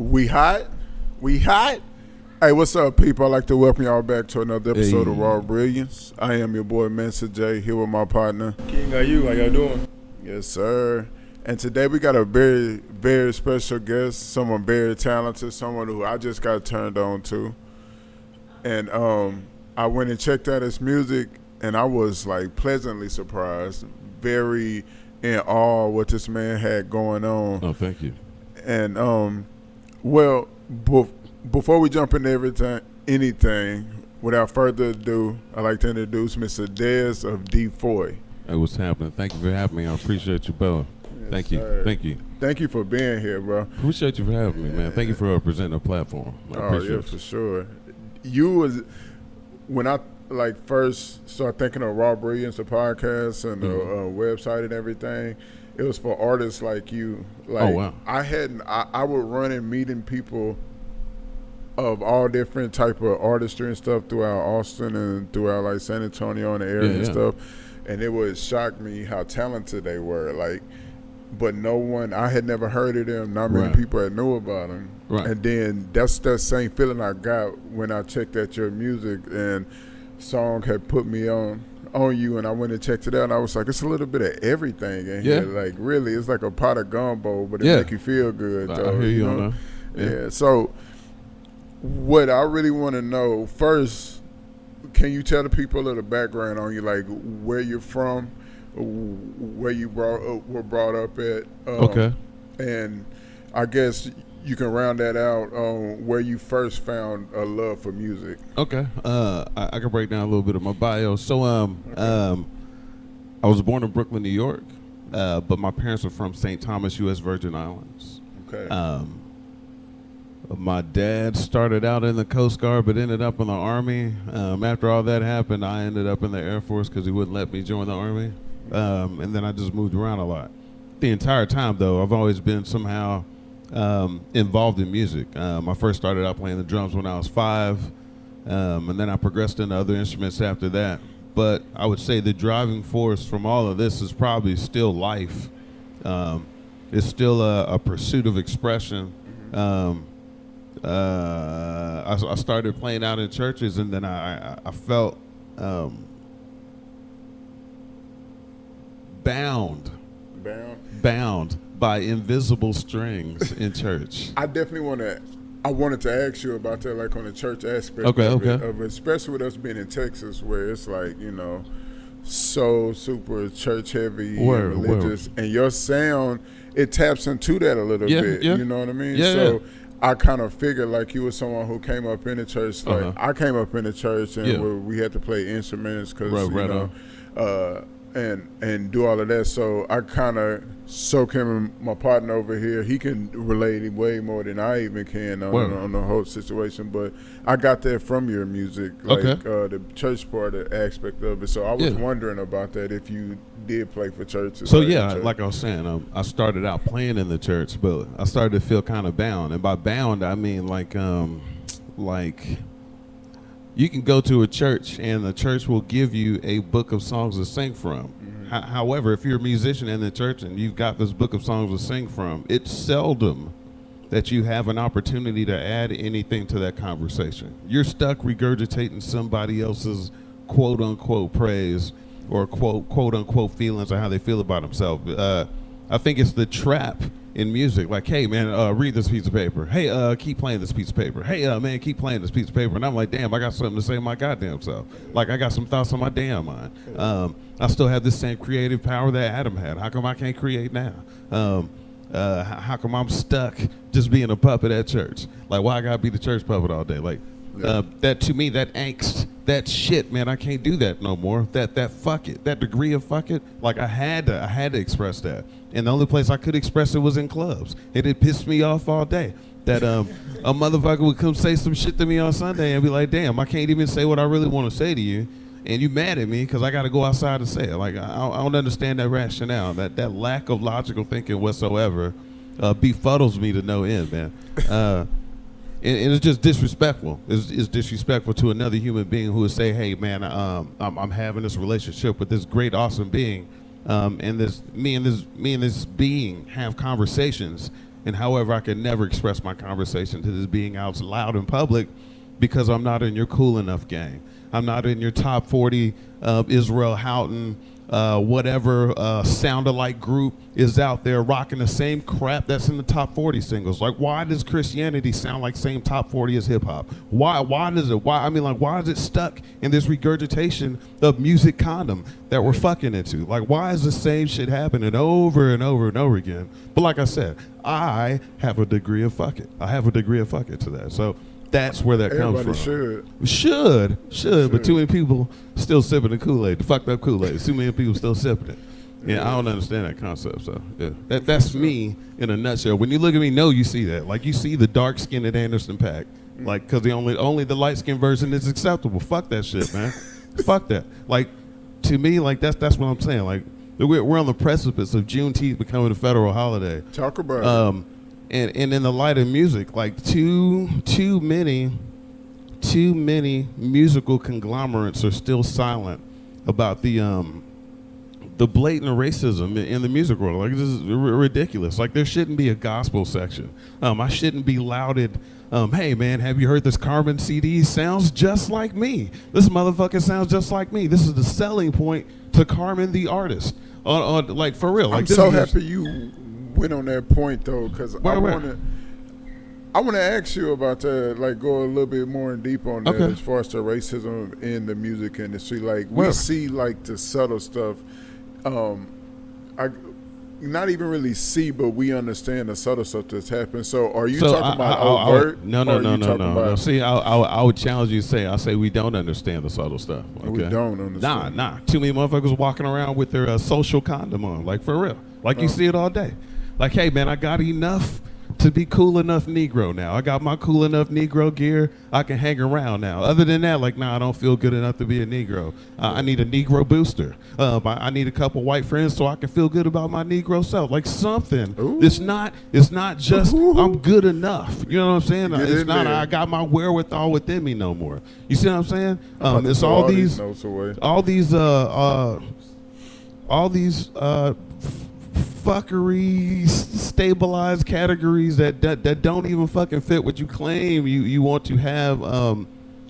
We hot? We hot? Hey, what's up, people? I'd like to welcome y'all back to another episode of Raw Brilliance. I am your boy, Mansa J, here with my partner. King, how y'all doing? Yes, sir. And today we got a very, very special guest, someone very talented, someone who I just got turned on to. And I went and checked out his music, and I was, like, pleasantly surprised, very in awe what this man had going on. Oh, thank you. And, well, before we jump into anything, without further ado, I'd like to introduce Mr. Dez of DFOY. Hey, what's happening? Thank you for having me. I appreciate you, bro. Yes, Thank you. sir. Thank you. Thank you for being here, bro. Appreciate you for having me, man. Thank you for presenting a platform. I Oh, appreciate yeah, it. for sure. You was, when I first started thinking of Raw Brilliance, the podcast and the website and everything, it was for artists like you. Like, Oh, wow. I would run and meeting people of all different type of artistry and stuff throughout Austin and throughout like San Antonio and the area and stuff, and it would shock me how talented they were. Like, but no one, I had never heard of them. Not many people had knew about them. Right. And then that's that same feeling I got when I checked out your music, and song had put me on you, and I went and checked it out, and I was like, it's a little bit of everything in here. Like, really, it's like a pot of gumbo, but it make you feel good. I Though, hear you know? on that. Yeah. So what I really want to know first, can you tell the people a little background on you, like where you're from, where you were brought up at? Okay. And I guess you can round that out on where you first found a love for music. Okay. I can break down a little bit of my bio. So, I was born in Brooklyn, New York, but my parents were from St. Thomas, U.S. Virgin Islands. Okay. My dad started out in the Coast Guard, but ended up in the Army. After all that happened, I ended up in the Air Force because he wouldn't let me join the Army. And then I just moved around a lot. The entire time, though, I've always been somehow involved in music. I first started out playing the drums when I was 5, and then I progressed into other instruments after that. But I would say the driving force from all of this is probably still life. It's still a pursuit of expression. I started playing out in churches, and then I felt bound by invisible strings in church. I definitely wanted to ask you about that, like on the church aspect. Okay, of okay. It, especially with us being in Texas, where it's like, so super church heavy and religious, and your sound, it taps into that a little bit. Yeah. You know what I mean? Yeah, so yeah. I kind of figured like you were someone who came up in the church. Like I came up in the church, and we had to play instruments because and do all of that. So I kind of soak him, my partner over here. He can relate way more than I even can on the whole situation. But I got that from your music, like the church part aspect of it. So I was wondering about that, if you did play for churches. So like I was saying, I started out playing in the church, but I started to feel kind of bound. And by bound, I mean like you can go to a church and the church will give you a book of songs to sing from. However, if you're a musician in the church and you've got this book of songs to sing from, it's seldom that you have an opportunity to add anything to that conversation. You're stuck regurgitating somebody else's quote unquote praise or quote unquote feelings or how they feel about themselves. I think it's the trap in music, like, hey man, read this piece of paper. Hey, keep playing this piece of paper. Hey, man, keep playing this piece of paper. And I'm like, damn, I got something to say my goddamn self. Like, I got some thoughts on my damn mind. I still have the same creative power that Adam had. How come I can't create now? How come I'm stuck just being a puppet at church? Like, why I gotta be the church puppet all day? Like, that to me, that angst, that shit, man, I can't do that no more. That fuck it, that degree of fuck it. Like, I had to express that. And the only place I could express it was in clubs. And it pissed me off all day that a motherfucker would come say some shit to me on Sunday and be like, damn, I can't even say what I really want to say to you. And you mad at me because I got to go outside and say it. Like, I don't understand that rationale. That lack of logical thinking whatsoever befuddles me to no end, man. And it's just disrespectful. It's disrespectful to another human being who would say, hey, man, I'm having this relationship with this great, awesome being. And me and this being have conversations, And however, I can never express my conversation to this being out loud in public because I'm not in your cool enough gang. I'm not in your top 40 Israel Houghton, whatever sound-alike group is out there rocking the same crap that's in the top 40 singles. Like, why does Christianity sound like same top 40 as hip-hop? Why does it? Why is it stuck in this regurgitation of music condom that we're fucking into? Like, why is the same shit happening over and over and over again? But like I said, I have a degree of fuck it. I have a degree of fuck it to that. So that's where that comes from. Should, but too many people still sipping the Kool-Aid, the fucked up Kool-Aid. Too many people still sipping it. Yeah, I don't understand that concept. So yeah, that's me in a nutshell. When you look at me, you see that. Like, you see the dark skinned Anderson .Paak, like, because the only the light skinned version is acceptable. Fuck that shit, man. Fuck that. Like, to me, like that's what I'm saying. Like, we're on the precipice of Juneteenth becoming a federal holiday. Talk about it. And in the light of music, like too many musical conglomerates are still silent about the blatant racism in the music world. Like, this is ridiculous. Like, there shouldn't be a gospel section. I shouldn't be lauded. Hey man, have you heard this Carmen CD? Sounds just like me. This motherfucker sounds just like me. This is the selling point to Carmen the artist. Like, for real. Like, I'm so happy you went on that point though, because I want to ask you about that. Like, go a little bit more in deep on that as far as the racism in the music industry. Like, we see like the subtle stuff. I not even really see, but we understand the subtle stuff that's happened. So, are you talking about overt? No. See, I would challenge you to say we don't understand the subtle stuff. Okay? We don't understand. Nah. Too many motherfuckers walking around with their social condom on, like, for real. Like, you see it all day. Like, hey man, I got enough to be cool enough Negro now. I got my cool enough Negro gear. I can hang around now. Other than that, like, I don't feel good enough to be a Negro. I need a Negro booster. I need a couple white friends so I can feel good about my Negro self. Like, something. Ooh. It's not just I'm good enough. You know what I'm saying? It's not I got my wherewithal within me no more. You see what I'm saying? It's all these fuckery stabilized categories that don't even fucking fit what you claim you want to have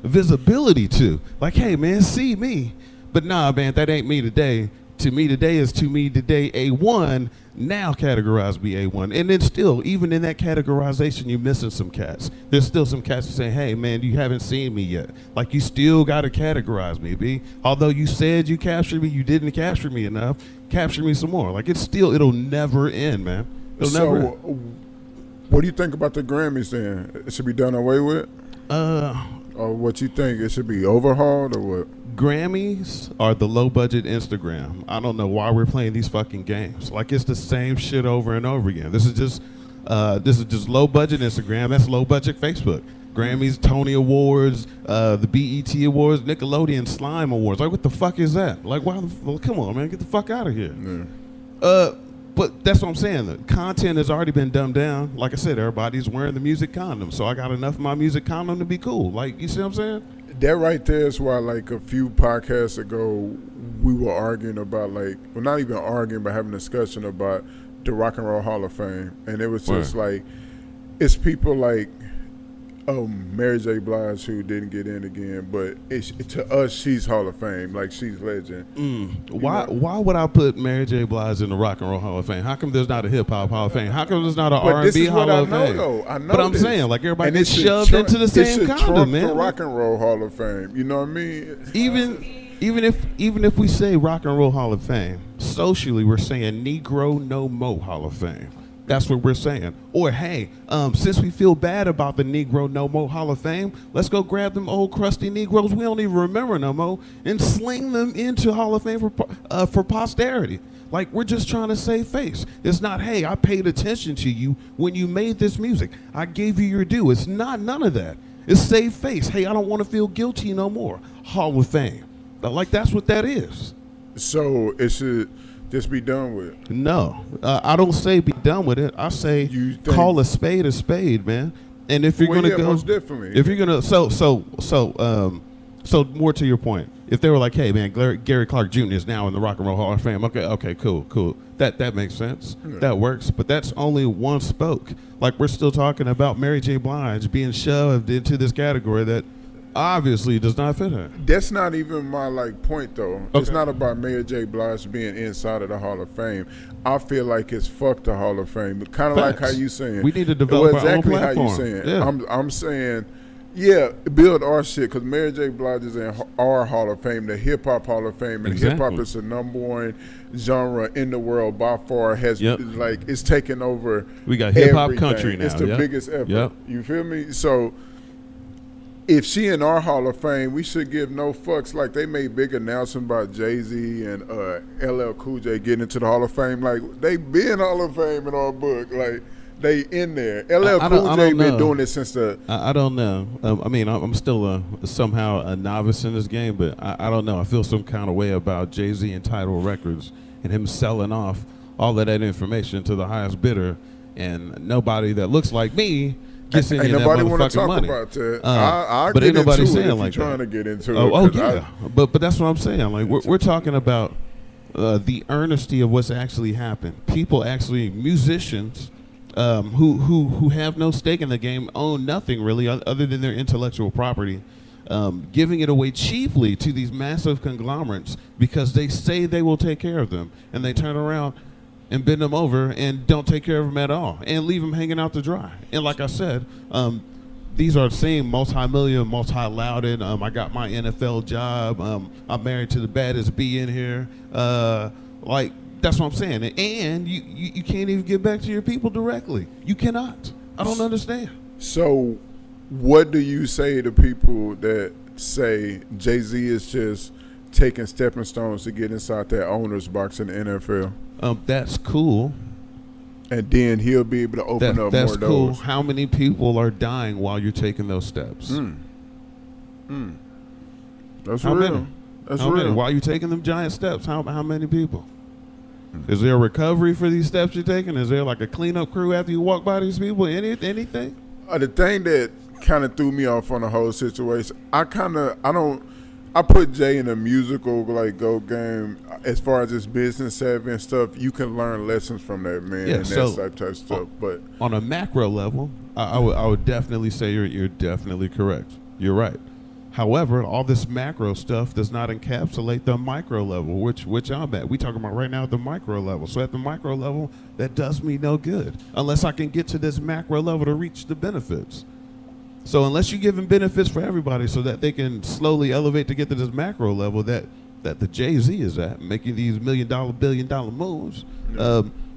visibility to. Like, hey man, see me. But nah, man, that ain't me today. To me today is to me today A1. Now categorize me A1. And then still, even in that categorization, you're missing some cats. There's still some cats that say, hey man, you haven't seen me yet. Like, you still gotta categorize me, B. Although you said you captured me, you didn't capture me enough. Capture me some more. Like, it'll never end, man. It'll never end. What do you think about the Grammys then? It should be done away with? Or what you think? It should be overhauled or what? Grammys are the low budget Instagram. I don't know why we're playing these fucking games. Like, it's the same shit over and over again. This is just low budget Instagram. That's low budget Facebook. Grammys, Tony Awards, the BET Awards, Nickelodeon Slime Awards. Like, what the fuck is that? Like, come on, man, get the fuck out of here. Yeah. But that's what I'm saying. The content has already been dumbed down. Like I said, everybody's wearing the music condom, so I got enough of my music condom to be cool. Like, you see what I'm saying? That right there is why, like, a few podcasts ago, we were arguing about, like, well, not even arguing, but having a discussion about the Rock and Roll Hall of Fame. And it was just like, it's people like Mary J. Blige who didn't get in again, but to us, she's Hall of Fame, like, she's legend. Why would I put Mary J. Blige in the Rock and Roll Hall of Fame? How come there's not a Hip Hop Hall of Fame? How come there's not an R&B Hall of Fame? I know. But I'm saying, like, everybody gets shoved into the same condom, man. The Rock and Roll Hall of Fame, you know what I mean? Even if we say Rock and Roll Hall of Fame, socially we're saying Negro No Mo Hall of Fame. That's what we're saying. Or, hey, since we feel bad about the Negro No Mo Hall of Fame, let's go grab them old crusty Negroes we don't even remember no more and sling them into Hall of Fame for posterity. Like, we're just trying to save face. It's not, hey, I paid attention to you when you made this music. I gave you your due. It's not none of that. It's save face. Hey, I don't want to feel guilty no more. Hall of Fame. Like, that's what that is. So it should just be done with it? No, I don't say be done with it. I say call a spade, man. And if you're gonna go, most definitely. If you're gonna, So more to your point, if they were like, "Hey, man, Gary Clark Jr. is now in the Rock and Roll Hall of Fame," okay, cool. That makes sense. Yeah. That works. But that's only one spoke. Like we're still talking about Mary J. Blige being shoved into this category that obviously does not fit her. That's not even my point though. Okay. It's not about Mary J. Blige being inside of the Hall of Fame. I feel like it's fuck the Hall of Fame. Kind of like how you saying. We need to develop our own exactly platform. how you saying. Yeah. I'm saying, yeah, build our shit because Mary J. Blige is in our Hall of Fame, the Hip Hop Hall of Fame, and Exactly. hip hop is the number one genre in the world by far. Has Yep. it's taken over. We got hip hop everything. country now. It's the Yep. biggest ever. Yep. You feel me? So. If she in our Hall of Fame, we should give no fucks. Like they made big announcement about Jay-Z and LL Cool J getting into the Hall of Fame. Like they been Hall of Fame in our book. Like they in there. LL Cool J been doing it since the. I don't know. I mean, I'm still somehow a novice in this game, but I don't know. I feel some kind of way about Jay-Z and Tidal Records and him selling off all of that information to the highest bidder, and nobody that looks like me gets any of that nobody want to motherfucking talk money. about that. I but get ain't nobody into saying it if like you're trying to get into it. Oh yeah, but that's what I'm saying. Like we're talking about the earnesty of what's actually happened. People actually, musicians who have no stake in the game, own nothing really other than their intellectual property, giving it away cheaply to these massive conglomerates because they say they will take care of them, and they turn around and bend them over and don't take care of them at all and leave them hanging out to dry. And like I said, these are the same multi-million, multi-lauded, I got my NFL job, I'm married to the baddest bee in here. Like, that's what I'm saying. And you can't even get back to your people directly. You cannot. I don't understand. So what do you say to people that say Jay-Z is just taking stepping stones to get inside that owner's box in the NFL? That's cool. And then he'll be able to open up that's more cool. doors. How many people are dying while you're taking those steps? That's How real. many? That's How real. many? While you're taking them giant steps, how many people? Is there a recovery for these steps you're taking? Is there like a cleanup crew after you walk by these people? Anything? The thing that kind of threw me off on the whole situation, I put Jay in a musical go game as far as his business savvy and stuff. You can learn lessons from that man and that type of stuff. But on a macro level, I would definitely say you're definitely correct. You're right. However, all this macro stuff does not encapsulate the micro level, which I'm at. We talking about right now at the micro level. So at the micro level, that does me no good unless I can get to this macro level to reach the benefits. So unless you're giving benefits for everybody so that they can slowly elevate to get to this macro level that the Jay-Z is at, making these $1 million, $1 billion moves,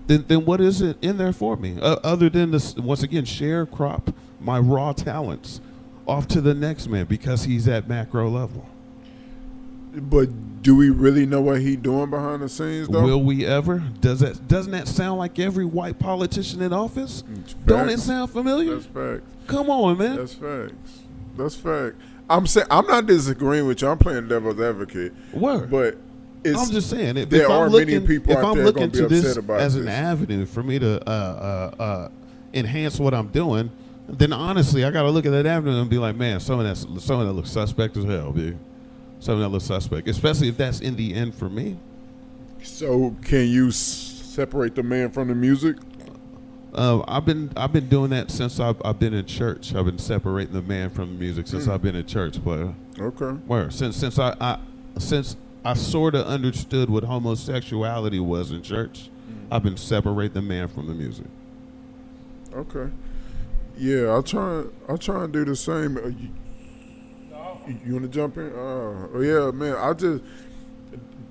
then what is it in there for me? Other than this, once again, sharecrop my raw talents off to the next man because he's at macro level. But do we really know what he doing behind the scenes, though? Will we ever? Doesn't that sound like every white politician in office? Don't it sound familiar? That's facts. Come on, man. That's facts. That's fact. I'm not disagreeing with you. I'm playing devil's advocate. Word. But I'm just saying, there are many people out there going to be upset about as this. an avenue for me to enhance what I'm doing, then honestly, I got to look at that avenue and be like, man, some of that looks suspect as hell, dude. Some of that looks suspect, especially if that's in the end for me. So can you separate the man from the music? I've been doing that since I've been in church. I've been separating the man from the music since I've been in church, player. Okay. Where since I sort of understood what homosexuality was in church, I've been separating the man from the music. Okay. Yeah, I'll try and do the same. You want to jump in? Oh yeah, man.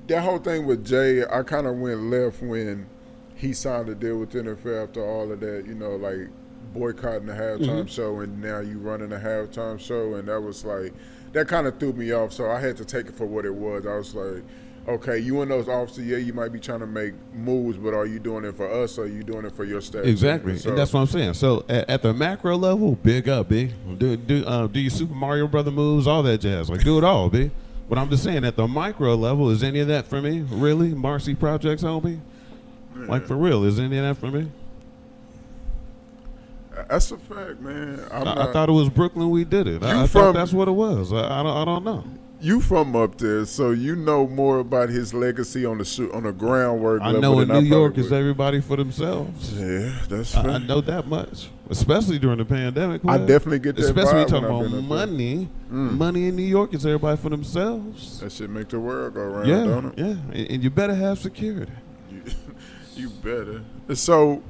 That whole thing with Jay, I kind of went left when he signed a deal with NFL after all of that, like boycotting the halftime show, and now you running a halftime show, and that was like, that kind of threw me off. So I had to take it for what it was. I was like, okay, you and those officers, yeah, you might be trying to make moves, but are you doing it for us or are you doing it for your staff? Exactly, So, and that's what I'm saying. So at the macro level, big up, B. Do your Super Mario Brother moves, all that jazz. Like, do it all, B. But I'm just saying, at the micro level, is any of that for me? Really? Marcy Projects, homie? Like, for real, is any of that for me? That's a fact, man. I thought it was Brooklyn we did it. I thought that's what it was. I don't know. You from up there, so you know more about his legacy on the groundwork I level know in than New I York probably is would. everybody for themselves. Yeah, that's I fair. know that much, especially during the pandemic. I man. definitely get that Especially vibe talking when I've about been up there. money. Money in New York is everybody for themselves. That shit make the world go round, Yeah, don't it? yeah, and you better have security. You, you better. So,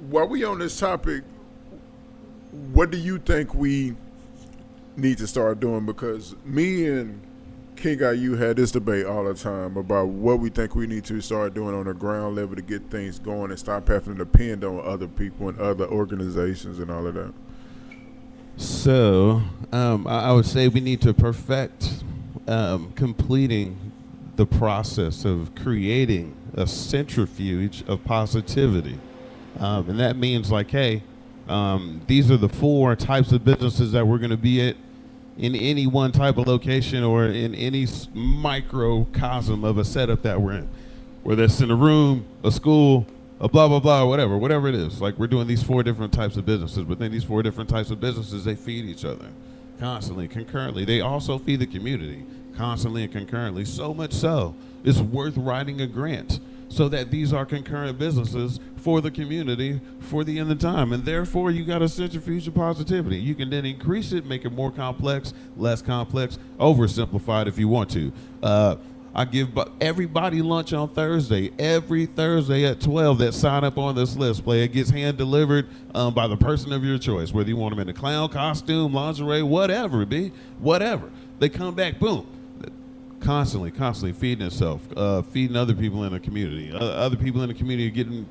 while we on this topic, what do you think we need to start doing? Because me and King IU had this debate all the time about what we think we need to start doing on the ground level to get things going and stop having to depend on other people and other organizations and all of that. So, I would say we need to perfect completing the process of creating a centrifuge of positivity. And that means like, hey, these are the 4 types of businesses that we're going to be at in any one type of location or in any microcosm of a setup that we're in. Whether it's in a room, a school, a blah, blah, blah, whatever it is. Like we're doing these 4 different types of businesses. Within these 4 different types of businesses, they feed each other constantly, concurrently. They also feed the community constantly and concurrently. So much so, it's worth writing a grant so that these are concurrent businesses for the community for the end of time. And therefore, you got a centrifuge of positivity. You can then increase it, make it more complex, less complex, oversimplified if you want to. I give everybody lunch on Thursday. Every Thursday at 12 that sign up on this list, play, it gets hand delivered by the person of your choice, whether you want them in a clown costume, lingerie, whatever it be, whatever. They come back, boom. Constantly feeding itself, feeding other people in the community. Other people in the community are getting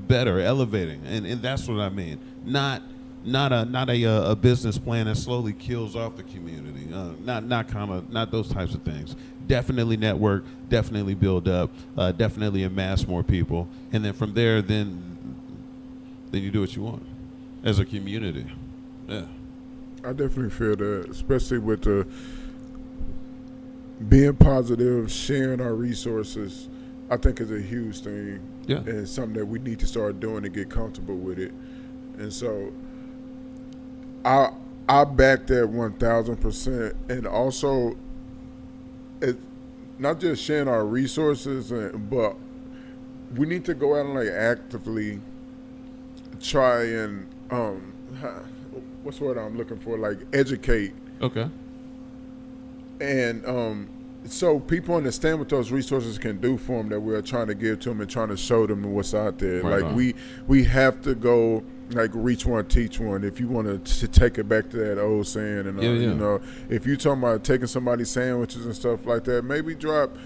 better, elevating, and that's what I mean. Not a business plan that slowly kills off the community. Not those types of things. Definitely network, definitely build up, definitely amass more people, and then from there, then you do what you want as a community. Yeah, I definitely feel that, especially with the being positive, sharing our resources. I think is a huge thing, yeah. and it's something that we need to start doing to get comfortable with it. And so, I back that 1,000%, and also, it's not just sharing our resources, but we need to go out and like actively try and what's the word I'm looking for? Like educate. Okay. And so people understand what those resources can do for them that we're trying to give to them and trying to show them what's out there. Right like on. we have to go like reach one, teach one. If you want to take it back to that old saying, and Yeah. you know, if you're talking about taking somebody's sandwiches and stuff like that, maybe drop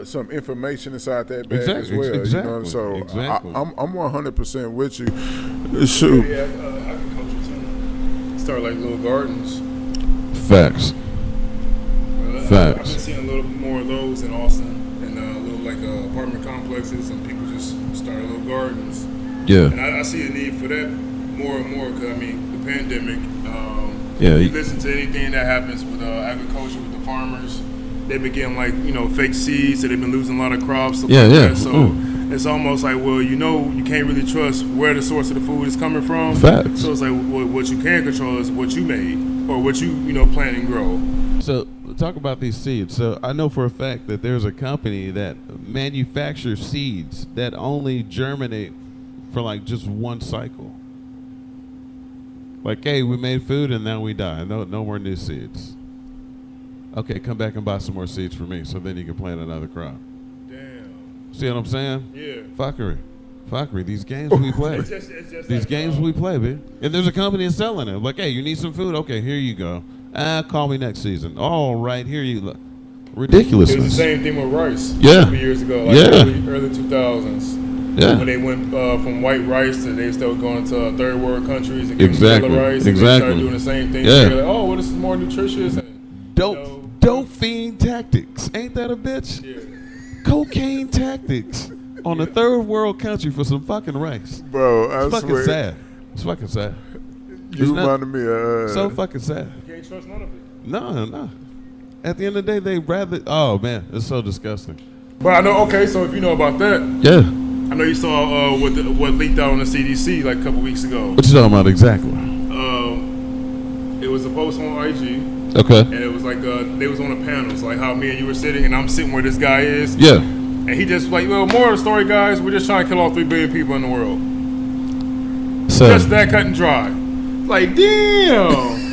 some information inside that bag as well. Exactly. You know, so Exactly. I'm 100% with you. Shoot. Yeah, agriculture too. Start like little gardens. Facts. I've Facts. been seeing a little more of those in Austin, and little like apartment complexes, and people just start little gardens. Yeah. And I see a need for that more and more because I mean the pandemic. Yeah. You listen to anything that happens with agriculture with the farmers, they begin like fake seeds, so they've been losing a lot of crops. Stuff like that. So it's almost like you can't really trust where the source of the food is coming from. Facts. So it's like what you can control is what you made or what you plant and grow. So talk about these seeds. So I know for a fact that there's a company that manufactures seeds that only germinate for like just one cycle. Like, hey, we made food and now we die. No more new seeds. Okay, come back and buy some more seeds for me, so then you can plant another crop. Damn. See what I'm saying? Yeah. Fuckery. These games we play. It's just These like, games we play, man. And there's a company that's selling it. Like, hey, you need some food? Okay, here you go. Call me next season. All right, here you look. Ridiculousness. It was the same thing with rice. Yeah. A couple years ago, like Yeah. early 2000s. Yeah. When they went from white rice to they started going to third world countries and getting Exactly. yellow rice. And Exactly. they started doing the same thing. Yeah. They're like, oh, well, this is more nutritious. And, Dope fiend tactics. Ain't that a bitch? Yeah. Cocaine tactics on a third world country for some fucking rice. Bro, I It's fucking swear. sad. It's fucking sad. You not- reminded me of So fucking sad. You can't trust none of it. No. At the end of the day, they rather. Oh man, it's so disgusting. But I know, okay, so if you know about that, Yeah. I know you saw what leaked out on the CDC like a couple weeks ago. What you talking about exactly? It was a post on IG. Okay. And it was like they was on a panel. It's like how me and you were sitting, and I'm sitting where this guy is. Yeah. And he just like, well, more of the story, guys. We're just trying to kill all 3 billion people in the world. So Just that cut and dry. Like, damn.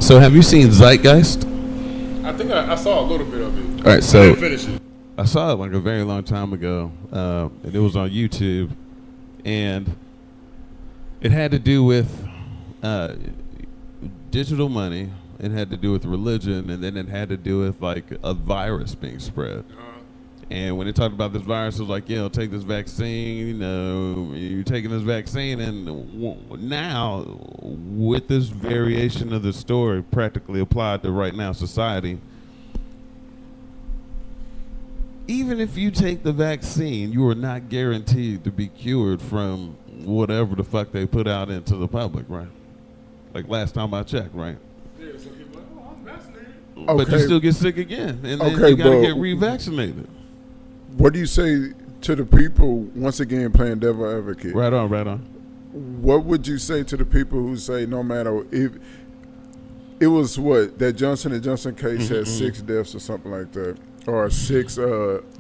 So have you seen Zeitgeist? I think I saw a little bit of it. All right, I so didn't finish it. I saw it like a very long time ago, and it was on YouTube, and it had to do with digital money. It had to do with religion, and then it had to do with like a virus being spread. And when they talked about this virus, it was like, take this vaccine. You're taking this vaccine, and now with this variation of the story practically applied to right now society, even if you take the vaccine, you are not guaranteed to be cured from whatever the fuck they put out into the public, right? Like last time I checked, right? Yeah, so people are like, oh, I'm vaccinated. But you still get sick again, and then Okay, you gotta but- get revaccinated. What do you say to the people, once again, playing devil advocate? Right on, right on. What would you say to the people who say no matter if it was what that Johnson & Johnson case had 6 deaths or something like that, or 6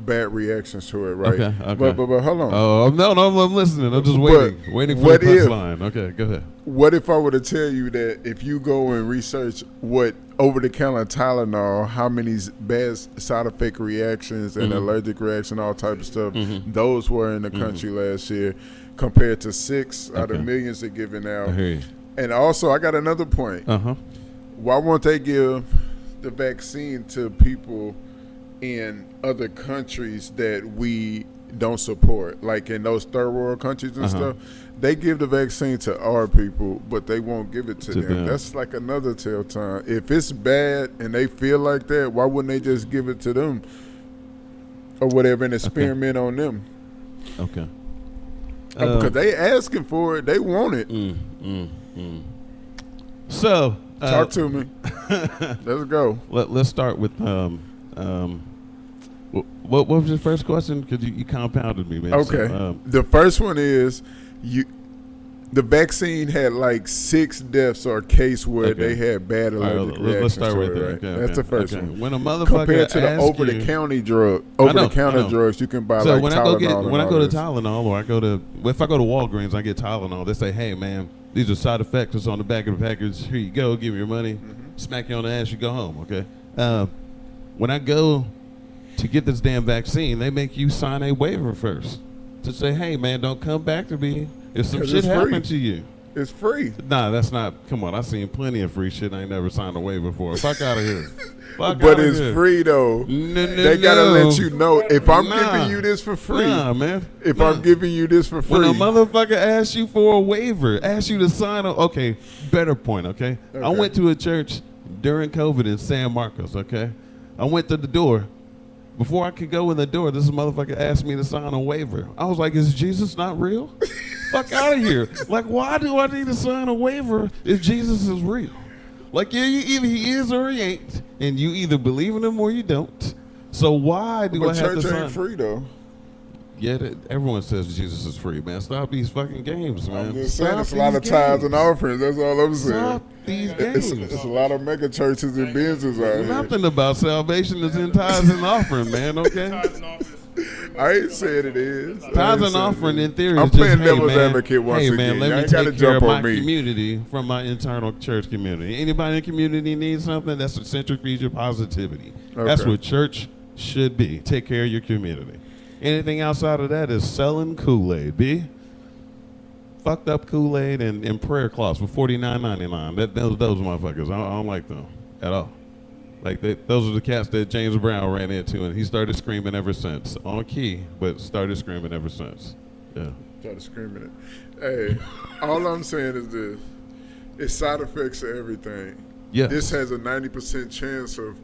bad reactions to it, right? Okay. But hold on. Oh no, I'm listening. I'm just But waiting for what the if- punchline. Okay, go ahead. What if I were to tell you that if you go and research what over-the-counter Tylenol, how many bad side effect reactions and allergic reaction, all type of stuff, those were in the country last year, compared to 6 out of millions they're giving out. I hear you. And also, I got another point. Why won't they give the vaccine to people in other countries that we don't support, like in those third world countries and stuff? They give the vaccine to our people, but they won't give it to them. That's like another telltale. If it's bad and they feel like that, why wouldn't they just give it to them or whatever and experiment on them? Okay. Because they asking for it, they want it. So Talk to me. Let's go. Let's start with what was your first question? Because you compounded me, man. Okay. So, the first one is the vaccine had like 6 deaths or a case where they had bad allergic reactions. Let's start to right it, there. right? Okay, That's the first one. When a motherfucker Compared to the asks over-the-counter drugs, you can buy so like when Tylenol. I go to Tylenol, or if I go to Walgreens, I get Tylenol. They say, "Hey, man, these are side effects. It's on the back of the package. Here you go. Give me your money. Smack you on the ass. You go home." Okay. When I go to get this damn vaccine, they make you sign a waiver first to say, "Hey, man, don't come back to me if some 'Cause shit it's free. happened to you." It's free. Nah, that's not. Come on, I've seen plenty of free shit. I ain't never signed a waiver for. Fuck out of here. Fuck But outta it's here. free though. No, They gotta let you know if I'm Nah. giving you this for free. Nah, man. If Nah. I'm giving you this for free. When a motherfucker asks you for a waiver, asks you to sign a, okay, better point, okay? I went to a church during COVID in San Marcos, okay? I went to the door. Before I could go in the door, this motherfucker asked me to sign a waiver. I was like, is Jesus not real? Fuck out of here. Like, why do I need to sign a waiver if Jesus is real? Like, yeah, either he is or he ain't. And you either believe in him or you don't. So why do but I have to church sign? ain't free though. Yeah, everyone says Jesus is free, man. Stop these fucking games, man. I'm just saying, Stop it's a lot of these tithes games. and offerings. That's all I'm saying. Stop these games. It's a lot of mega churches and businesses out here. Nothing about salvation is in tithes and offering, man. Okay. Tithes and office. I ain't saying it is. I ain't Tithes and saying offering, it in is. theory, I'm is just, playing hey, devil's man, advocate once hey, again. man, let Y'all me ain't gotta take care of jump my on me. community from my internal church community. Anybody in the community needs something, that's a centrifuge of positivity. That's Okay. what church should be. Take care of your community. Anything outside of that is selling Kool-Aid, B. Fucked up Kool-Aid and prayer cloths for $49.99. Those motherfuckers, I don't like them at all. Like those are the cats that James Brown ran into, and he started screaming ever since. On key, but started screaming ever since. Yeah. Try to scream at it. Hey, all I'm saying is this. It's side effects to everything. Yes. This has a 90% chance of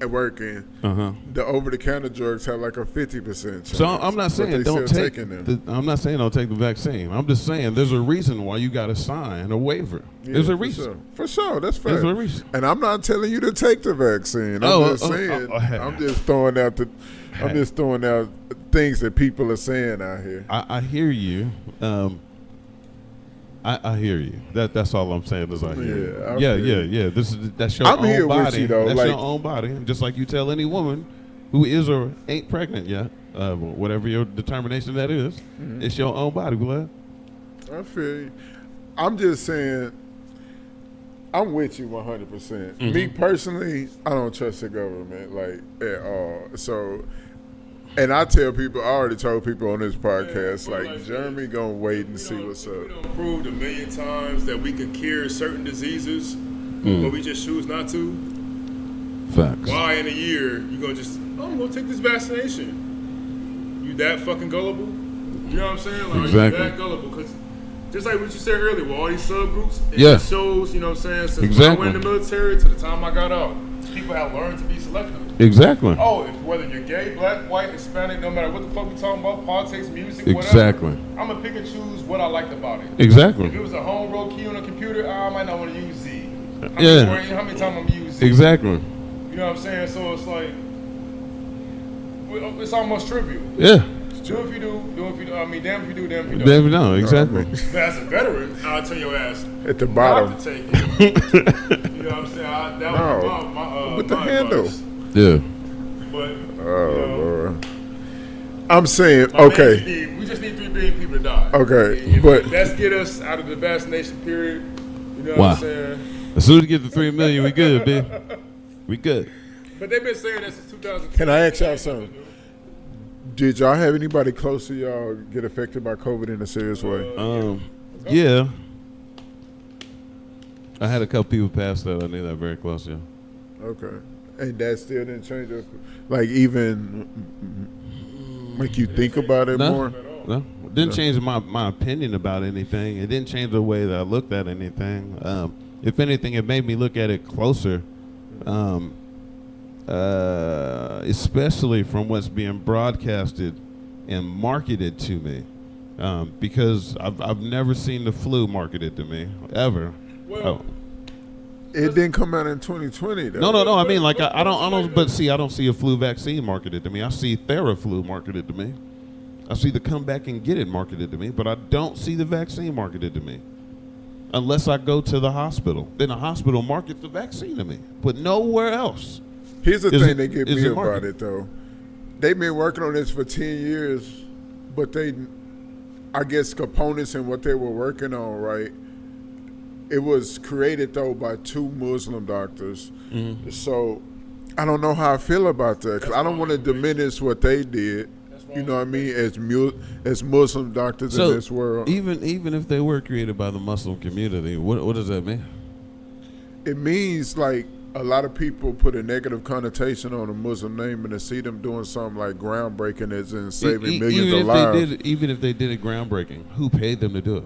working. Uh-huh. The over-the-counter drugs have like a 50% chance. So I'm not but saying they don't still take. taking them. I'm not saying don't take the vaccine. I'm just saying there's a reason why you got to sign a waiver. Yeah, there's a for reason. Sure. For sure, that's fair. There's a reason. And I'm not telling you to take the vaccine. I'm just saying. I'm just throwing out I'm just throwing out things that people are saying out here. I hear you. I I hear you. That's all I'm saying is I hear Yeah, you. Yeah. That's your I'm own here with body. you, though, That's like- your own body. Just like you tell any woman who is or ain't pregnant yet, whatever your determination that is, it's your own body, blood. I feel you. I'm just saying, I'm with you 100%. Me personally, I don't trust the government like at all. So, and I tell people, I already told people on this podcast, like Jeremy gonna wait and see what's up. We done proved a million times that we can cure certain diseases, but we just choose not to. Facts. Why in a year you gonna just, I'm gonna take this vaccination? You that fucking gullible? You know what I'm saying? Like, Exactly. Are you that gullible? Because just like what you said earlier, with all these subgroups, it Yeah. just shows, you know what I'm saying, since Exactly. when I went in the military to the time I got out, people have learned to be selective. Exactly. Oh, if whether you're gay, black, white, Hispanic, no matter what the fuck we talking about, politics, music, whatever. Exactly. I'm gonna pick and choose what I liked about it. Exactly. If it was a home road key on a computer, I might not want to use Z. How many times I'm gonna use Z? Exactly. You know what I'm saying? So it's like, it's almost trivial. Yeah. Do if you do if you do. I mean, damn if you do, damn if you don't. Never know. Exactly. But as a veteran, I'll tell your ass At the bottom. not to take it. You know what I'm saying? That was my with the my handle. advice. Yeah. But Lord. I'm saying, my man okay. we just need 3 billion people to die. Okay, If but- let's get us out of the vaccination period. You know Wow. what I'm saying? As soon as we get to 3 million, we good, B. We good. But they've been saying that since 2010. Can I ask y'all something? Did y'all have anybody close to y'all get affected by COVID in a serious way? Yeah. I had a couple people pass that. I knew that very close, yeah. Okay. And that still didn't change your, like, even make you think about it more? No. It didn't change my opinion about anything. It didn't change the way that I looked at anything. If anything, it made me look at it closer. Especially from what's being broadcasted and marketed to me, because I've never seen the flu marketed to me ever. Well, It didn't come out in 2020, though. No. I mean, like I don't. But see, I don't see a flu vaccine marketed to me. I see Theraflu marketed to me. I see the come back and get it marketed to me, but I don't see the vaccine marketed to me. Unless I go to the hospital, then the hospital markets the vaccine to me, but nowhere else. Here's the Is thing it- that get is me it about marketed? it, though. They've been working on this for 10 years, but I guess components in what they were working on, right? It was created, though, by 2 Muslim doctors. Mm-hmm. So I don't know how I feel about that, because I don't want to diminish what they did, you know what I mean, as Muslim doctors in this world. even if they were created by the Muslim community, what does that mean? It means, like, a lot of people put a negative connotation on a Muslim name, and to see them doing something like groundbreaking is in saving millions of lives. Even if they did it groundbreaking, who paid them to do it?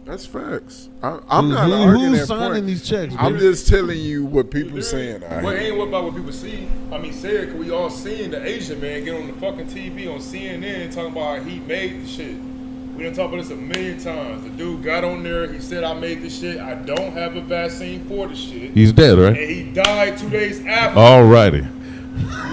That's facts. I'm not arguing Who's that signing point. these checks? I'm baby? just telling you what people saying. Well, it ain't about what people see. I mean, say it, 'cause we all seen the Asian man get on the fucking TV on CNN talking about how he made the shit. We done talked about this a million times. The dude got on there, he said, I made this shit. I don't have a vaccine for the shit. He's dead, right? And he died 2 days after. Alrighty.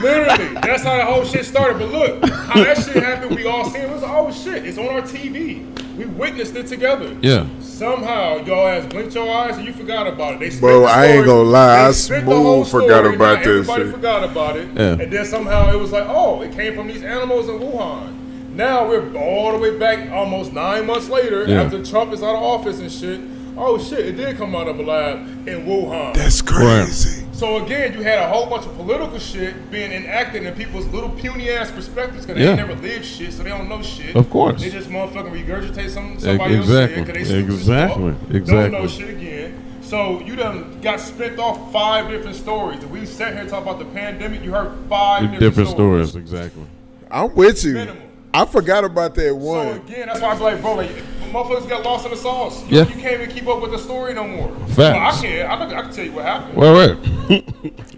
Literally, that's how the whole shit started. But look, how that shit happened, we all seen it. It was, oh shit, it's on our TV. We witnessed it together. Yeah. Somehow, y'all ass blinked your eyes and you forgot about it. They spit Bro, the I ain't story. gonna lie, They I spit the whole smooth forgot story. about Now this everybody shit. forgot about it. Yeah. And then somehow it was like, oh, it came from these animals in Wuhan. Now we're all the way back almost 9 months later Yeah. after Trump is out of office and shit. Oh shit, it did come out of a lab in Wuhan. That's crazy. So again, you had a whole bunch of political shit being enacted in people's little puny ass perspectives because they Yeah. ain't never lived shit, so they don't know shit. Of course. They just motherfucking regurgitate somebody else Exactly. said because they stupid as Exactly. fuck. Exactly. Don't know shit again. So you done got spent off 5 different stories. If we sat here and talk about the pandemic, you heard 5 Different stories, exactly. I'm with you. Minimum. I forgot about that So one. again, that's why I be like, bro, like, motherfuckers got lost in the sauce. Yeah. You can't even keep up with the story no more. Facts. Well, I can. I can tell you what happened. Well,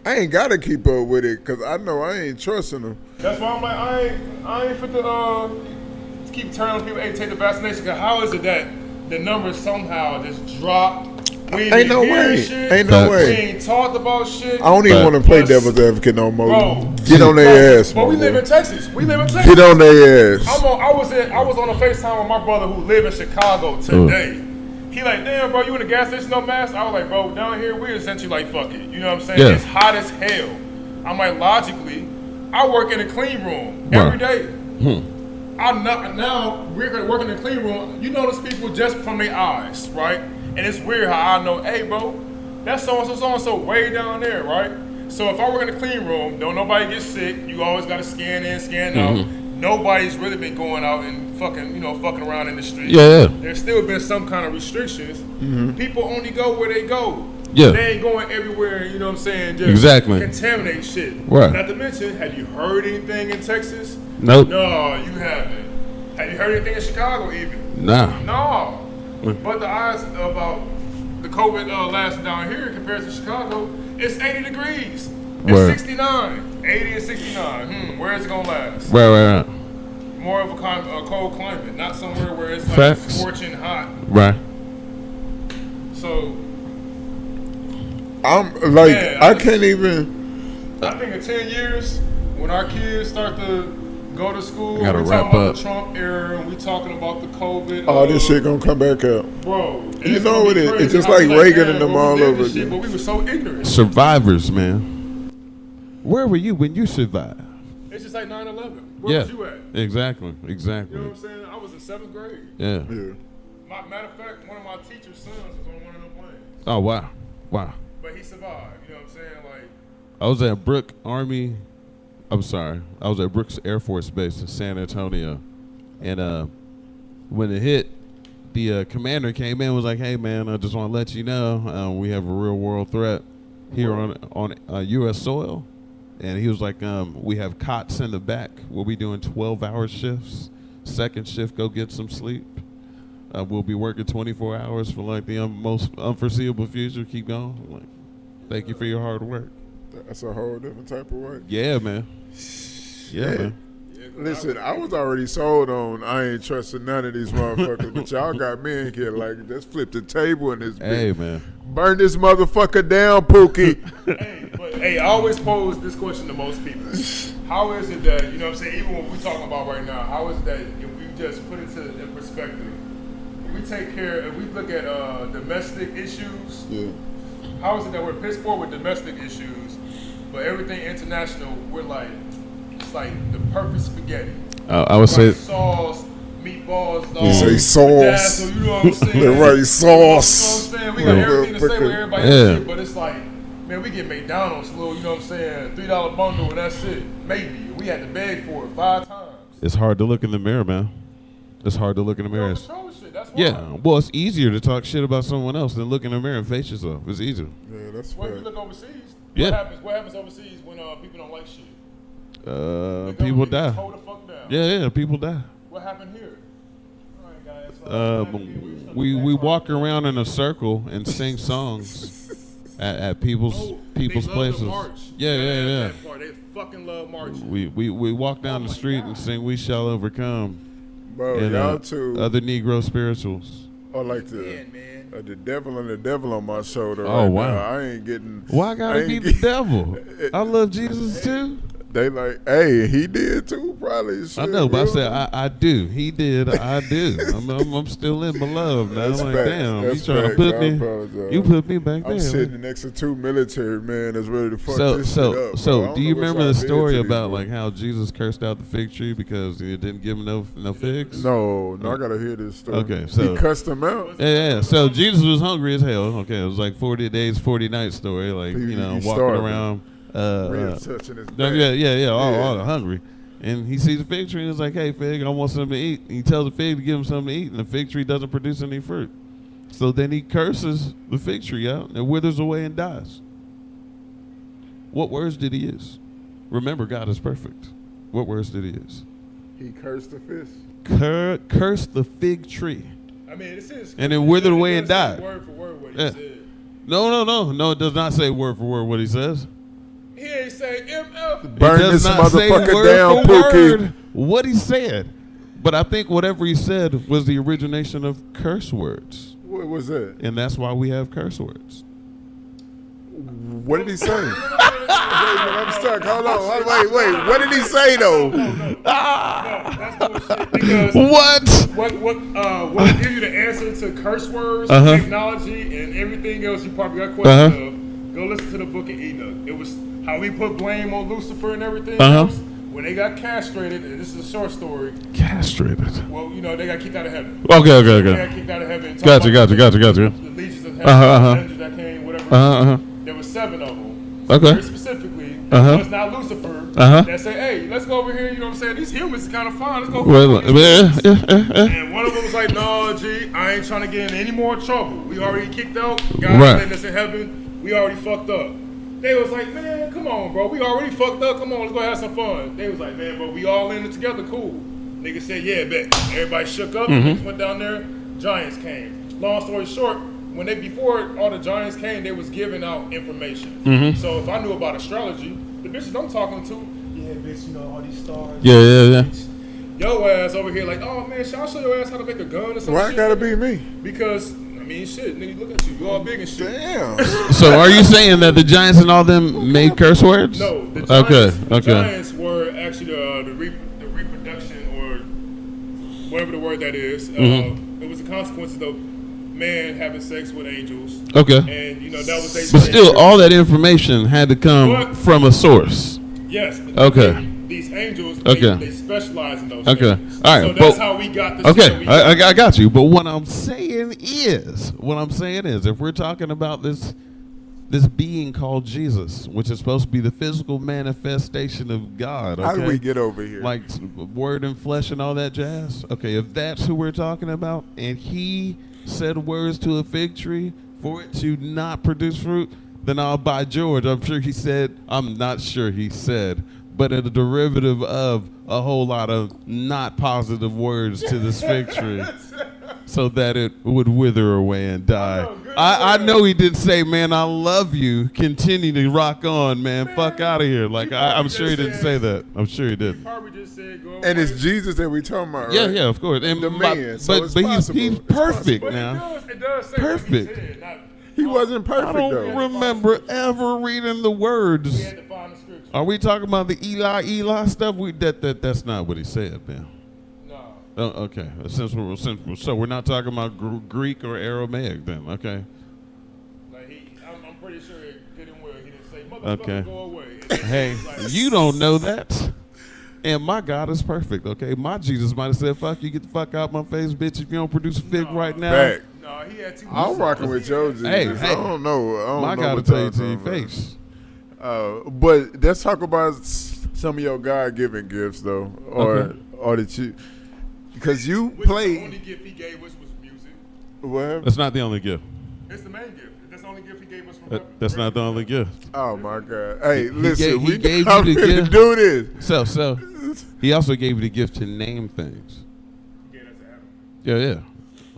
I ain't gotta keep up with it because I know I ain't trusting them. That's why I'm like, I ain't fit to keep telling people, hey, take the vaccination. Cause how is it that the numbers somehow just dropped? We Ain't no hearing way. shit. Ain't no Facts. We way. ain't talked about shit. I don't even But- want to play But- devil's advocate no more. Bro, Get on their ass, But we my live boy. in Texas. We live in Texas. Get on their ass. I was on a FaceTime with my brother who live in Chicago today. He like, damn, bro, you in the gas station no mask? I was like, bro, down here we essentially like, fuck it. You know what I'm saying? Yeah. It's hot as hell. I'm like, logically, I work in a clean room every day. I'm not now we're working in the clean room. You notice people just from their eyes, right? And it's weird how I know, hey, bro, that's so and so way down there, right? So if I work in the clean room, don't nobody get sick. You always got to scan in, scan out. Nobody's really been going out and fucking around in the street. Yeah. There's still been some kind of restrictions. People only go where they go. Yeah. They ain't going everywhere, you know what I'm saying, just Exactly. contaminate shit. Right. Not to mention, have you heard anything in Texas? Nope. No, you haven't. Have you heard anything in Chicago even? Nah. No. But the odds about the COVID lasting down here compared to Chicago, it's 80 degrees. It's Word. 69. 80 and 69. Where is it going to last? Right. More of a cold climate, not somewhere where it's like Facts. scorching hot. Right. So, I'm like, Yeah, I can't even. I think in 10 years, when our kids start to go to school, Gotta we wrap talking about up. the Trump era, and we talking about the COVID. All this shit gonna come back up. Bro, You it's know gonna it be is. crazy It's just how like we Reagan damn, and them bro, we all did over this shit, again. but we were so ignorant. Survivors, man. Where were you when you survived? It's just like 9/11. Where Yeah. was you at? Exactly. You know what I'm saying? I was in 7th grade. Yeah. Yeah. Matter of fact, one of my teacher's sons was on one of them planes, Oh wow. but he survived. You know what I'm saying? Like, I was at Brooks Air Force Base in San Antonio, and when it hit, the commander came in and was like, "Hey man, I just want to let you know we have a real world threat here on U.S. soil," and he was like, "We have cots in the back. We'll be doing 12-hour shifts. Second shift, go get some sleep. We'll be working 24 hours for like the most unforeseeable future. Keep going." I'm like, thank you for your hard work. That's a whole different type of way. Yeah, man. Yeah, man. Listen, I was already sold on I ain't trusting none of these motherfuckers, but y'all got me in here like, let's flip the table in this bitch. Hey, man. Burn this motherfucker down, Pookie. Hey, I always pose this question to most people. How is it that, you know what I'm saying, even what we're talking about right now, how is it that if we just put it in perspective, if we look at domestic issues, how is it that we're pissed poor with domestic issues, but everything international, we're like, it's like the perfect spaghetti. I would say sauce, meatballs, You say sauce. You know what I'm saying? They're right, sauce. You know what I'm saying? We got everything to say with everybody else Yeah. shit, but it's like, man, we get McDonald's little, you know what I'm saying, $3 bundle and that's it. Maybe. We had to beg for it 5 times. it's hard to look in the mirror, man. It's hard to look in the mirror. Control shit, that's why. Yeah, well, it's easier to talk shit about someone else than look in the mirror and face yourself. It's easier. Yeah, that's What if fair. you look overseas? Yeah. What happens overseas when people don't like shit? The People government die. gets hold the fuck down. Yeah, people die. What happened here? All right, guys. We walk around in a circle and sing songs at people's They love places. to march. Yeah. That part. They fucking love marching. We walk down Oh the my street God. and sing "We Shall Overcome" Bro, and y'all too. other Negro spirituals. Or like Man. the devil and the devil on my shoulder. Oh, right wow. now. I ain't getting. Why I gotta ain't be the get- devil? I love Jesus too. They like, hey, he did too, probably. I Shit, know, but I really. said I do. He did. I do. I'm still in my love now. That's I'm like, facts. damn, That's you trying to facts. put I me? apologize. You put me back I'm there. sitting man. next to 2 military men that's ready to fuck So this shit up. bro. I so don't do you know what's remember the out there story to these about boys. like how Jesus cursed out the fig tree because it didn't give him no figs? No, I gotta hear this story. Okay, so- he cussed them out. Yeah. So Jesus was hungry as hell. Okay, it was like 40 days, 40 nights story. Like He walking starving. around. Ribs touching his No, back. yeah, all hungry. And he sees a fig tree and is like, hey, fig, I want something to eat. And he tells the fig to give him something to eat, and the fig tree doesn't produce any fruit. So then he curses the fig tree out and withers away and dies. What words did he use? Remember, God is perfect. What words did he use? He cursed the fish. Curse the fig tree. I mean, it says. And it withered away and does say died. Word for word what he Yeah. said. No, it does not say word for word what he says. He ain't say MF. Burn It does this not say motherfucker word down, for Pookie. word what he said. But I think whatever he said was the origination of curse words. What was that? And that's why we have curse words. What did he say? Wait, I'm stuck. Hold on. Wait. What did he say though? That's bullshit. Because What? what gives you the answer to curse words, technology, and everything else you probably got questions of? Go listen to the Book of Enoch. It was how we put blame on Lucifer and everything else. When they got castrated, and this is a short story. Castrated. Well, they got kicked out of heaven. Okay. They got kicked out of heaven. Gotcha. The legions of heaven, the angels that came, whatever. There were 7 of them. Okay. Very specifically, it was not Lucifer that said, "Hey, let's go over here." You know what I'm saying? These humans are kind of fun. Let's go. And one of them was like, "No, G, I ain't trying to get in any more trouble. We already kicked out. God letting us in heaven. We already fucked up." They was like, "Man, come on, bro. We already fucked up. Come on, let's go have some fun." They was like, "Man, bro, we all in it together. Cool." Nigga said, "Yeah, bet." Everybody shook up. Niggas went down there. Giants came. Long story short, before all the giants came, they was giving out information. So if I knew about astrology, the bitches I'm talking to, yeah, bitch, all these stars. Yeah. Yo ass over here like, oh man, shall I show your ass how to make a gun or something? Why it gotta be me? Because shit, nigga, look at you. You all big and shit. Damn. So are you saying that the Giants and all them made curse words? No, the Giants were actually the reproduction or whatever the word that is. It was the consequences of man having sex with angels. Okay. And that was But still, all that information had to come from a source. Yes. Okay. These angels, they specialize in those things. All right. So that's how we got this. Okay, I got you. But what I'm saying is, if we're talking about this being called Jesus, which is supposed to be the physical manifestation of God. Okay? How do we get over here? Like word and flesh and all that jazz. Okay, if that's who we're talking about, and he said words to a fig tree for it to not produce fruit, then I'll buy George. I'm not sure he said, but a derivative of a whole lot of not positive words to this fig tree so that it would wither away and die. I know he did say, man, I love you. Continue to rock on, man. Fuck out of here. Like, I'm sure he didn't say that. I'm sure he did. And it's Jesus that we talking about, right? Yeah, of course. And the man. He's perfect now. It does say perfect. He wasn't perfect, I don't remember ever reading the words. We had to find the scripture. Are we talking about the Eli stuff? That's not what he said, man. No. Oh, okay. So we're not talking about Greek or Aramaic then, okay? I'm pretty sure it didn't well. He didn't say, motherfucker, go away. Hey, you don't know that. And my God is perfect, okay? My Jesus might have said, fuck you, get the fuck out my face, bitch, if you don't produce a fig right now. Back. No, he had too much. I'm rocking with Joe. Hey. I don't know. My God will tell you to your face. But let's talk about some of your God-given gifts, though, or that you, because you play. The only gift he gave us was music. What? That's not the only gift. It's the main gift. That's the only gift he gave us from heaven. That's not the only gift. Oh my God! Hey, listen, he gave I'm you the ready gift. to do this. So he also gave you the gift to name things. Yeah, that's Adam. Yeah.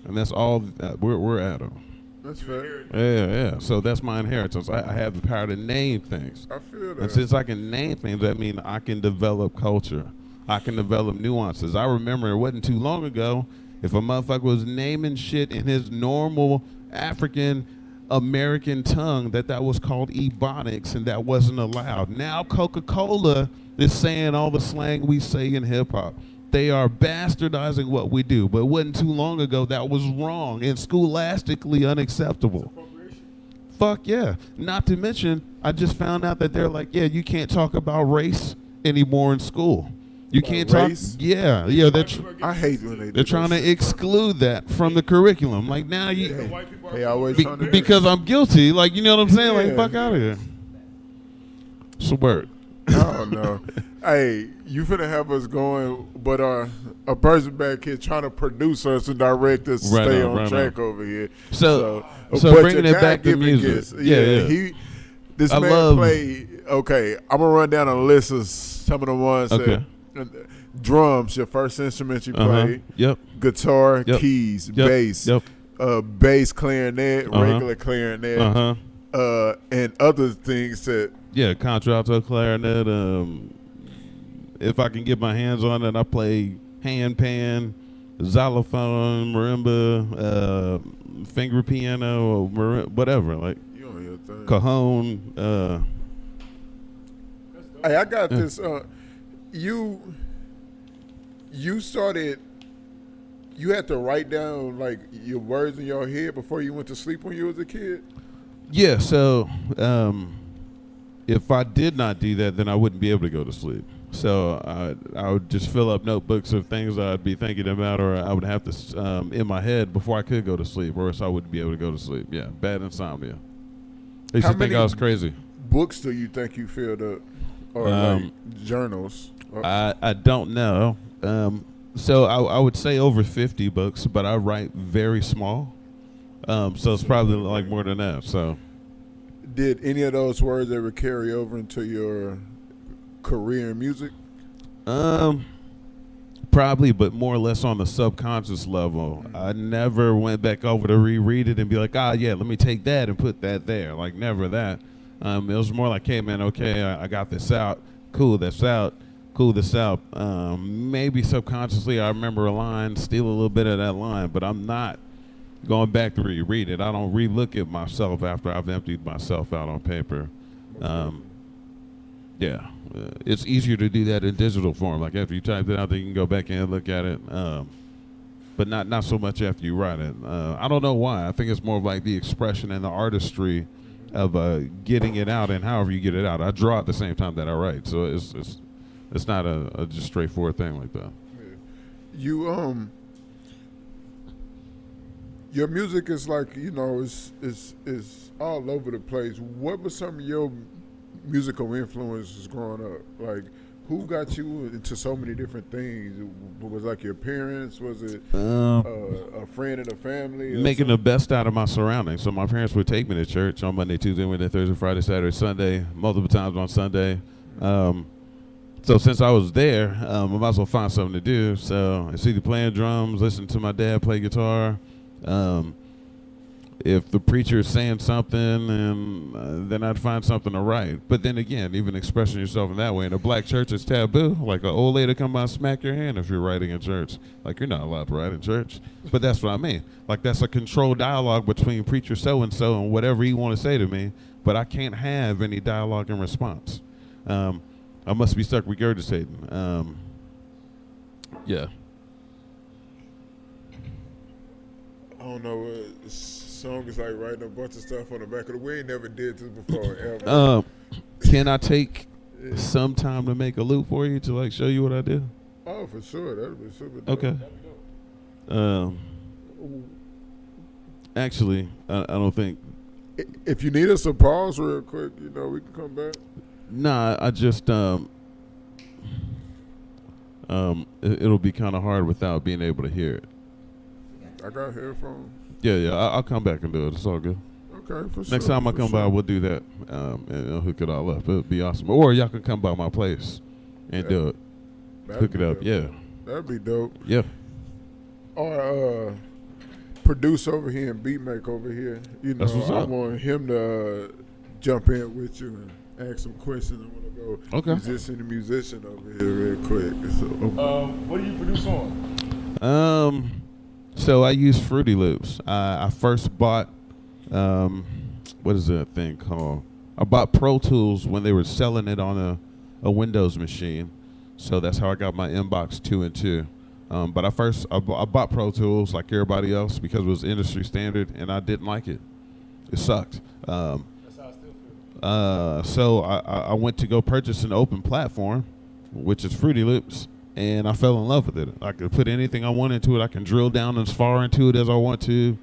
And that's all. We're Adam. That's fair. Yeah. So that's my inheritance. I have the power to name things. I feel that. And since I can name things, that means I can develop culture. I can develop nuances. I remember it wasn't too long ago, if a motherfucker was naming shit in his normal African American tongue, that was called ebonics, and that wasn't allowed. Now Coca-Cola is saying all the slang we say in hip-hop. They are bastardizing what we do, but it wasn't too long ago that was wrong and scholastically unacceptable. Fuck yeah. Not to mention, I just found out that they're like, yeah, you can't talk about race anymore in school. You can't race? talk. Yeah. I hate when they do They're trying to exclude that from the curriculum. Like now They always trying to because I'm guilty. Like, you know what I'm saying? Like, Yeah. fuck out of here. It's a word. Oh no. Hey, you finna have us going, but a person back here trying to produce us and direct us to stay on track over here. So but bringing your it back to God-given music. gifts, Yeah. This I man love- played. Okay, I'm gonna run down a list of some of the ones Okay. that. Drums, your first instrument you played. Yep. Guitar, Yep. keys, Yep. bass. Yep. Bass clarinet, regular clarinet, and other things that. Yeah, contralto, clarinet. If I can get my hands on it, I play handpan, xylophone, marimba, finger piano, or whatever. Like You on your thing. cajon. Hey, I got this. You started you had to write down like your words in your head before you went to sleep when you was a kid? Yeah, so if I did not do that, then I wouldn't be able to go to sleep. So I would just fill up notebooks of things I'd be thinking about, or I would have to in my head before I could go to sleep, or else I wouldn't be able to go to sleep. Yeah, bad insomnia. They used to think I was crazy. Books do you think you filled up, or like journals? I don't know. So I would say over 50 books, but I write very small. So it's probably like more than that. So, did any of those words ever carry over into your career in music? Probably, but more or less on the subconscious level. I never went back over to reread it and be like, yeah, let me take that and put that there. Like, never that. It was more like, hey, man, okay, I got this out. Cool, that's out. Cool, this out. Maybe subconsciously I remember a line, steal a little bit of that line, but I'm not going back to reread it. I don't relook at myself after I've emptied myself out on paper. Yeah, it's easier to do that in digital form. Like after you type it out, then you can go back and look at it. But not so much after you write it. I don't know why. I think it's more of like the expression and the artistry of getting it out, and however you get it out. I draw at the same time that I write, so it's not a just straightforward thing like that. You your music is like, you know, is all over the place. What were some of your musical influences growing up? Like, who got you into so many different things? Was it like your parents? Was it a friend in the family? Making the best out of my surroundings. So my parents would take me to church on Monday, Tuesday, Wednesday, Thursday, Friday, Saturday, Sunday, multiple times on Sunday. So since I was there, I might as well find something to do. So it's either playing drums, listening to my dad play guitar. If the preacher is saying something, and then I'd find something to write. But then again, even expressing yourself in that way, in a black church, it's taboo. Like an old lady come by and smack your hand if you're writing in church. Like, you're not allowed to write in church. But that's what I mean. Like, that's a controlled dialogue between preacher so-and-so and whatever he want to say to me. But I can't have any dialogue in response. I must be stuck regurgitating. Yeah. I don't know what song is like writing a bunch of stuff on the back of the. We ain't never did this before ever. Can I take some time to make a loop for you to like show you what I do? Oh, for sure. That'd be super dope. Okay. Actually, I don't think. If you need us to pause real quick, you know, we can come back. Nah, I just it'll be kind of hard without being able to hear it. I got headphones. Yeah, I'll come back and do it. It's all good. Okay, for sure. Next time I come by, we'll do that and I'll hook it all up. It'll be awesome. Or y'all can come by my place and do it. Hook it up. Yeah. That'd be dope. Yeah. Or produce over here and beat make over here. You know, I want him to jump in with you and ask some questions. I want to go musician to musician over here real quick. So, what do you produce on? So I use Fruity Loops. I first bought, what is that thing called? I bought Pro Tools when they were selling it on a Windows machine. So that's how I got my Inbox 2 and 2. But I bought Pro Tools like everybody else because it was industry standard, and I didn't like it. It sucked. That's how I still feel. So I went to go purchase an open platform, which is Fruity Loops. And I fell in love with it. I could put anything I want into it. I can drill down as far into it as I want to.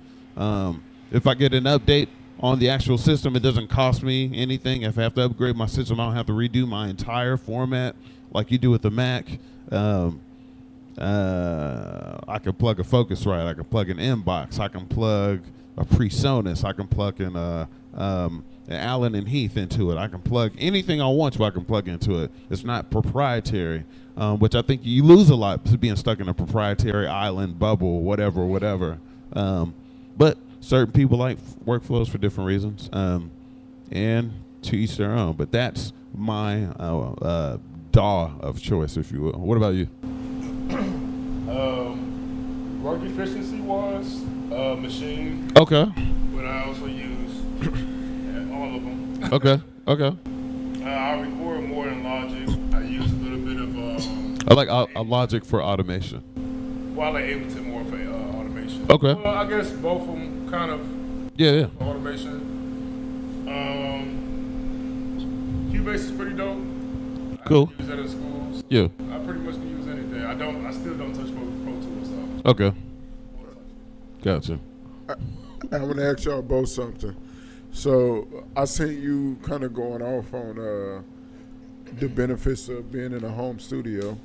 If I get an update on the actual system, it doesn't cost me anything. If I have to upgrade my system, I don't have to redo my entire format like you do with the Mac. I can plug a Focusrite. I can plug an Inbox. I can plug a PreSonus. I can plug in an Allen and Heath into it. I can plug anything I want to. I can plug into it. It's not proprietary. Which I think you lose a lot to being stuck in a proprietary island bubble, whatever. But certain people like workflows for different reasons, and to each their own. But that's my DAW of choice, if you will. What about you? Work efficiency wise, machine. Okay. But I also use all of them. Okay. I record more in Logic. I use a little bit of. I like a Logic for automation. while at Ableton more for automation. Okay. Well, I guess both of them kind of Yeah. automation. Cubase is pretty dope. Cool. I use that in school. So Yeah. I pretty much can use anything. I still don't touch Pro Tools. So. Okay. Gotcha. I want to ask y'all both something. So I seen you kind of going off on the benefits of being in a home studio,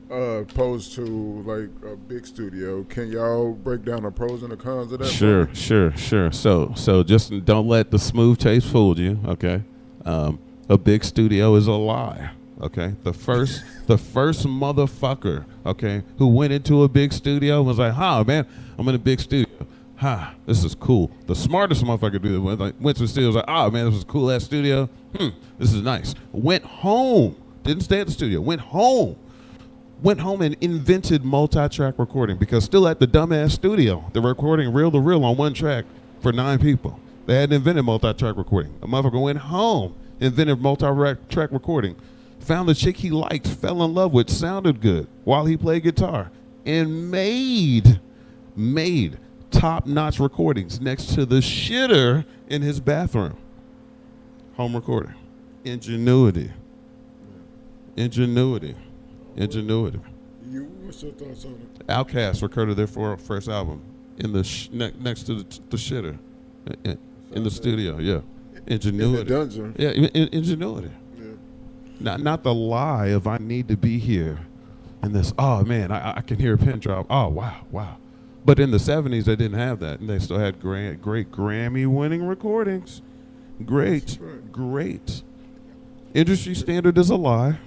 opposed to like a big studio. Can y'all break down the pros and the cons of that? Sure. So just don't let the smooth taste fool you. Okay. A big studio is a lie. Okay. The first motherfucker, okay, who went into a big studio was like, man, I'm in a big studio. This is cool. The smartest motherfucker do that went to the studio was like, man, this is a cool ass studio. This is nice. Went home. Didn't stay at the studio. Went home and invented multi-track recording because still at the dumbass studio, they're recording reel to reel on one track for 9 people. They hadn't invented multi-track recording. A motherfucker went home, invented multi-track recording, found the chick he liked, fell in love with, sounded good while he played guitar, and made top-notch recordings next to the shitter in his bathroom. Home recording. Ingenuity. You, what's your thoughts on it? Outkast recorded their first album in the next to the shitter in the studio. Yeah, ingenuity. In the dungeon. Yeah, ingenuity. Yeah. Not the lie of I need to be here, and this. Oh man, I can hear a pin drop. Oh wow. But in the 70s, they didn't have that, and they still had great Grammy-winning recordings. Great. Industry standard is a lie.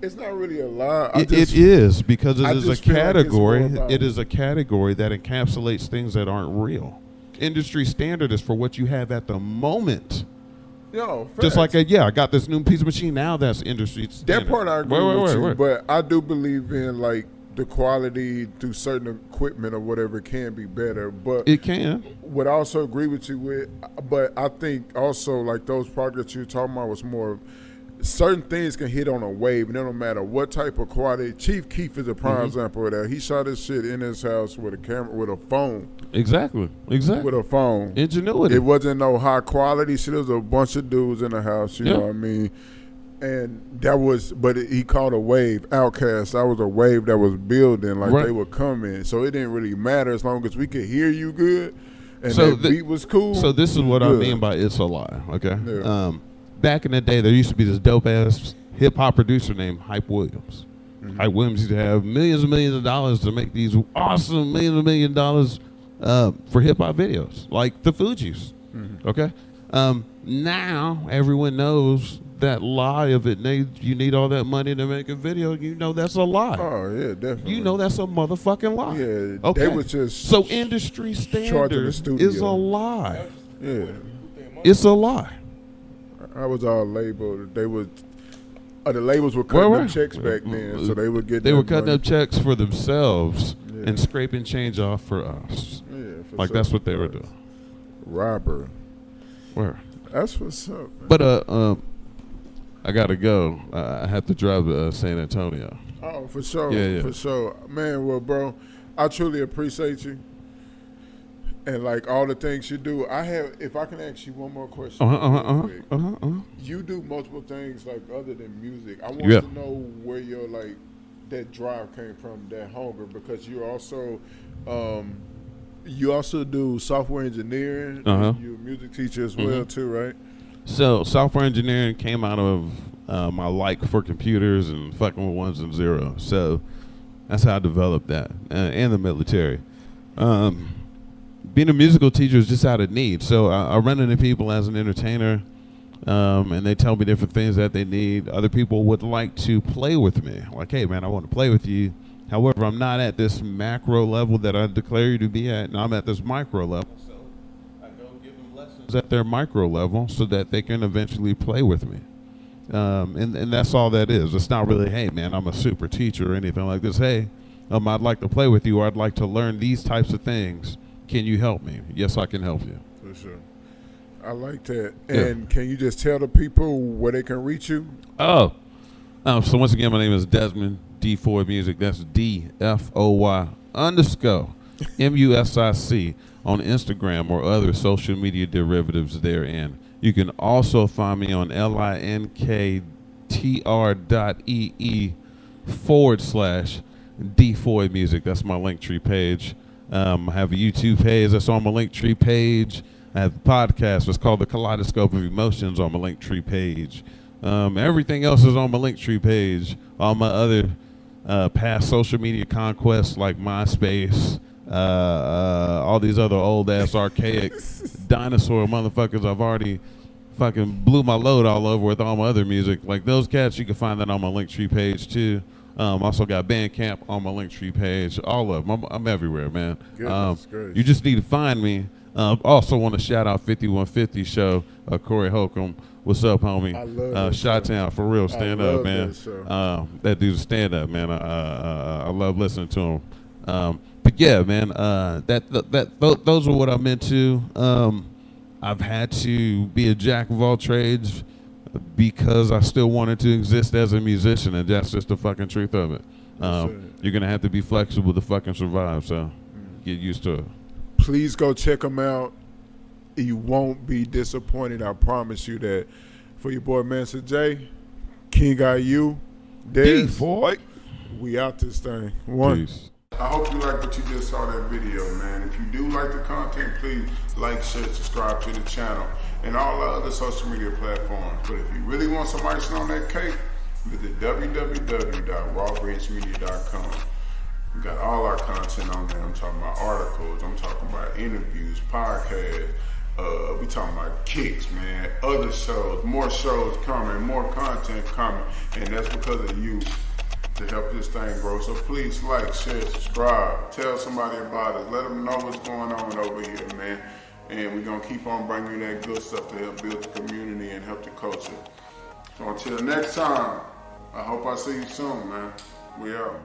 It's not really a lie. It is because I it is a just feel like it's category. more about- It is a category that encapsulates things that aren't real. Industry standard is for what you have at the moment. Yo, Just like facts. I got this new piece of machine. Now that's industry standard. That part I agree with you, Wait. but I do believe in like the quality through certain equipment or whatever can be better. But It can. would also agree with you with, but I think also like those projects you're talking about was more certain things can hit on a wave, and it don't matter what type of quality. Chief Keef is a prime example of that. He shot his shit in his house with a camera, with a phone. Exactly. With a phone. Ingenuity. It wasn't no high quality shit. There was a bunch of dudes in the house, you Yeah. know what I mean? And that was, he called a wave. Outkast, that was a wave that was building, like Right. they were coming. So it didn't really matter as long as we could hear you good and So that beat was cool. So this is what I good. mean by it's a lie. Okay. Yeah. Back in the day, there used to be this dope ass hip hop producer named Hype Williams. Hype Williams used to have millions and millions of dollars to make these awesome $1 million for hip hop videos, like the Fugees. Okay. Now everyone knows that lie of it. You need all that money to make a video. You know that's a lie. Oh yeah, definitely. You know that's a motherfucking lie. Yeah, Okay. they was just So industry standard is studio. a lie. yeah. It's a lie. I was all labeled. They was the labels were cutting them checks back then, so they would get. They that were cutting money. up checks for themselves Yeah. and scraping change off for us. Yeah, for Like that's what they were doing. Robber. Where? That's what's up. Man. But I gotta go. I have to drive to San Antonio. Oh, for sure. Yeah. For sure. Man, well, bro, I truly appreciate you. And like all the things you do. If I can ask you one more question. real quick. You do multiple things like other than music. I want Yeah. to know where your like that drive came from, that hunger, because you also do software engineering. You're a music teacher as well too, right? So software engineering came out of my like for computers and fucking with ones and zeros. So that's how I developed that, and the military. Being a musical teacher is just out of need. So I run into people as an entertainer, and they tell me different things that they need. Other people would like to play with me. Like, hey, man, I want to play with you. However, I'm not at this macro level that I declare you to be at, and I'm at this micro level. So I go give them lessons at their micro level so that they can eventually play with me. And that's all that is. It's not really, hey, man, I'm a super teacher or anything like this. Hey, I'd like to play with you, or I'd like to learn these types of things. Can you help me? Yes, I can help you. For sure. I like that. And can you just tell the people where they can reach you? So once again, my name is Desmond, DFOY Music. That's DFOY _ MUSIC on Instagram or other social media derivatives therein. You can also find me on linktr.ee/DFOY Music. That's my Linktree page. I have a YouTube page that's on my Linktree page. I have a podcast that's called The Kaleidoscope of Emotions on my Linktree page. Everything else is on my Linktree page. All my other past social media conquests like MySpace, all these other old ass archaic dinosaur motherfuckers I've already fucking blew my load all over with all my other music. Like those cats, you can find that on my Linktree page too. Also got Bandcamp on my Linktree page. All of them. I'm everywhere, man. You just need to find me. Also want to shout out 5150 show, Corey Holcomb. What's up, homie? I love Shot-Town, for real, stand up, man. That dude's a stand-up, man. I love listening to him. But yeah, man, those are what I'm into. I've had to be a jack of all trades because I still wanted to exist as a musician, and that's just the fucking truth of it. You're gonna have to be flexible to fucking survive, so get used to it. Please go check them out. You won't be disappointed. I promise you that. For your boy Mansa J, King IU, Dez, we out this thing. Peace. I hope you like what you just saw that video, man. If you do like the content, please like, share, subscribe to the channel and all our other social media platforms. But if you really want some icing on that cake, visit www.rawbranchmedia.com. We got all our content on there. I'm talking about articles. I'm talking about interviews, podcasts. We talking about kicks, man. Other shows, more shows coming, more content coming. And that's because of you to help this thing grow. So please like, share, subscribe. Tell somebody about it. Let them know what's going on over here, man. And we're going to keep on bringing you that good stuff to help build the community and help the culture. So until next time, I hope I see you soon, man. We out.